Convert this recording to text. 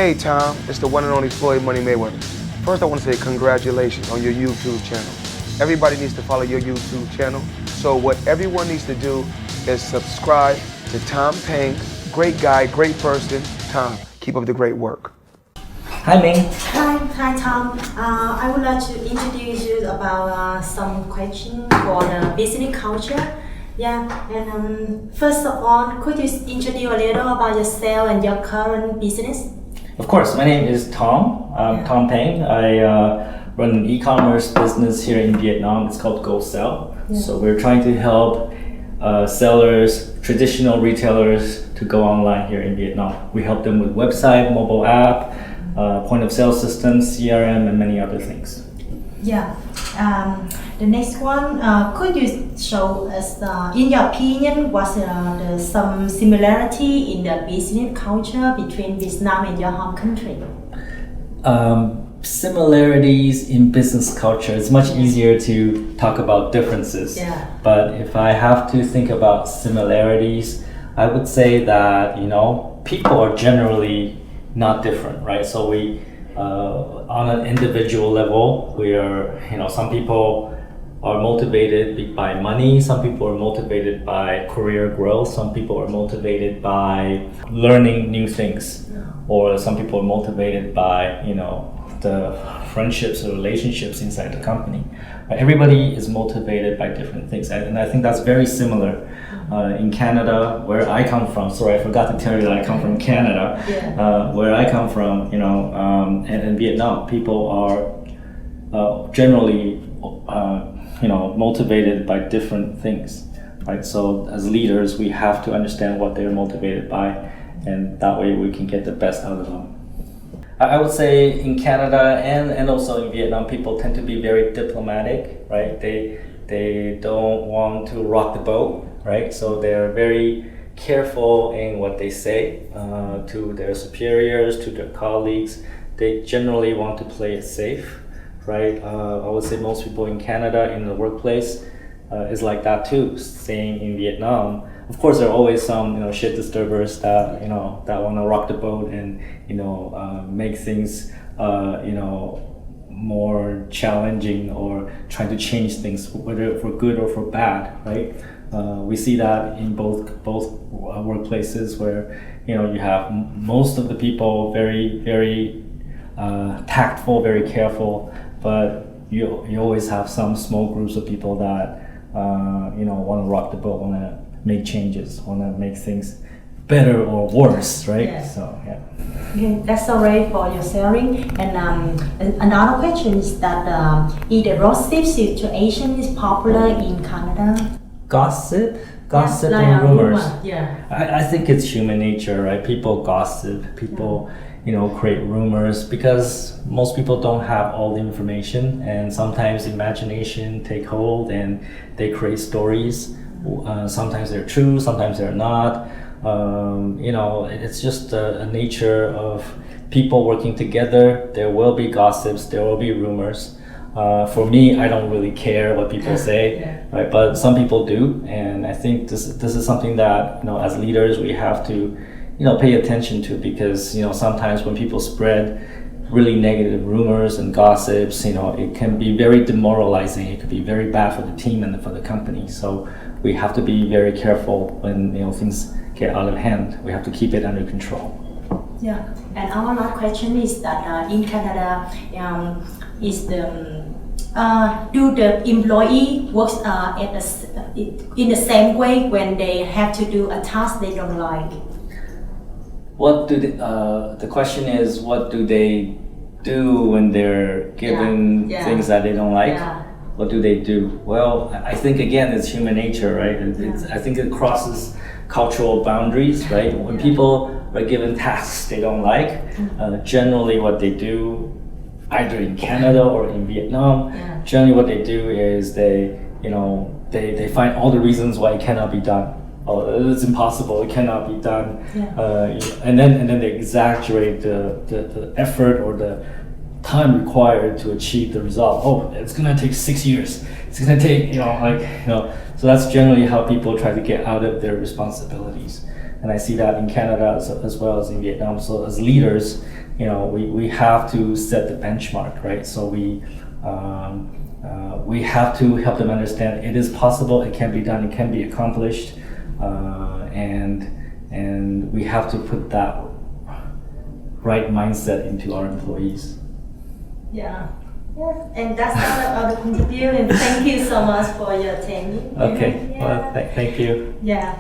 Hey Tom, it's the one and only Floyd Money Mayweather. First I want to say congratulations on your YouTube channel. Everybody needs to follow your YouTube channel. So what everyone needs to do is subscribe to Tom Peng. Great guy, great person. Tom, keep up the great work. Hi Minh. Hi Tom. I would like to introduce you about some questions for the business culture. Yeah, and first of all, could you introduce a little about yourself and your current business? Of course, my name is Tom. I'm Tom Peng. I run an e-commerce business here in Vietnam. It's called Go Sell. Yeah. So we're trying to help sellers, traditional retailers to go online here in Vietnam. We help them with website, mobile app, point of sale systems, CRM, and many other things. Yeah. The next one, could you show us, in your opinion, what's some similarity in the business culture between Vietnam and your home country? Similarities in business culture. It's much easier to talk about differences. Yeah. But if I have to think about similarities, I would say that, people are generally not different, right? So we, on an individual level, we are, some people are motivated by money, some people are motivated by career growth, some people are motivated by learning new things, or some people are motivated by, the friendships or relationships inside the company. Right? Everybody is motivated by different things, and I think that's very similar. In Canada, where I come from, sorry, I forgot to tell you that I come from Canada. Yeah. Where I come from, and in Vietnam, people are generally, motivated by different things, right? So as leaders, we have to understand what they're motivated by, and that way we can get the best out of them. I would say in Canada and also in Vietnam, people tend to be very diplomatic, right? They don't want to rock the boat, right? So they're very careful in what they say to their superiors, to their colleagues. They generally want to play it safe, right? I would say most people in Canada in the workplace is like that too. Same in Vietnam. Of course, there are always some shit disturbers that that want to rock the boat and make things more challenging or trying to change things, whether for good or for bad, right? We see that in both workplaces where you have most of the people very tactful, very careful, but you always have some small groups of people that want to rock the boat, want to make changes, want to make things better or worse, right? Yeah. So yeah. Okay, that's all right for your sharing. And another question is that is the gossip situation is popular in Canada? Gossip like and rumors. Yeah. I think it's human nature, right? People gossip, people create rumors because most people don't have all the information, and sometimes imagination take hold and they create stories. Sometimes they're true, sometimes they're not. It's just a nature of people working together. There will be gossips, there will be rumors. For me, I don't really care what people say, right? But some people do, and I think this is something that as leaders we have to pay attention to, because sometimes when people spread really negative rumors and gossips, it can be very demoralizing. It could be very bad for the team and for the company. So we have to be very careful when things get out of hand. We have to keep it under control. Yeah, and our last question is that in Canada, is do the employee works in the same way when they have to do a task they don't like? What do the question is, what do they do when they're given things that they don't like? Yeah. What do they do? Well, I think again it's human nature, right? I think it crosses cultural boundaries, right? When people are given tasks they don't like, generally what they do, either in Canada or in Vietnam, generally what they do is they find all the reasons why it cannot be done. Oh, it's impossible, it cannot be done. And then they exaggerate the effort or the time required to achieve the result. Oh, it's gonna take 6 years. It's gonna take, so that's generally how people try to get out of their responsibilities. And I see that in Canada as well as in Vietnam. So as leaders, we have to set the benchmark, right? So we have to help them understand it is possible, it can be done, it can be accomplished, and we have to put that right mindset into our employees. Yeah. And that's all of the contribution. Thank you so much for your time. Okay. Yeah. Well, thank you. Yeah.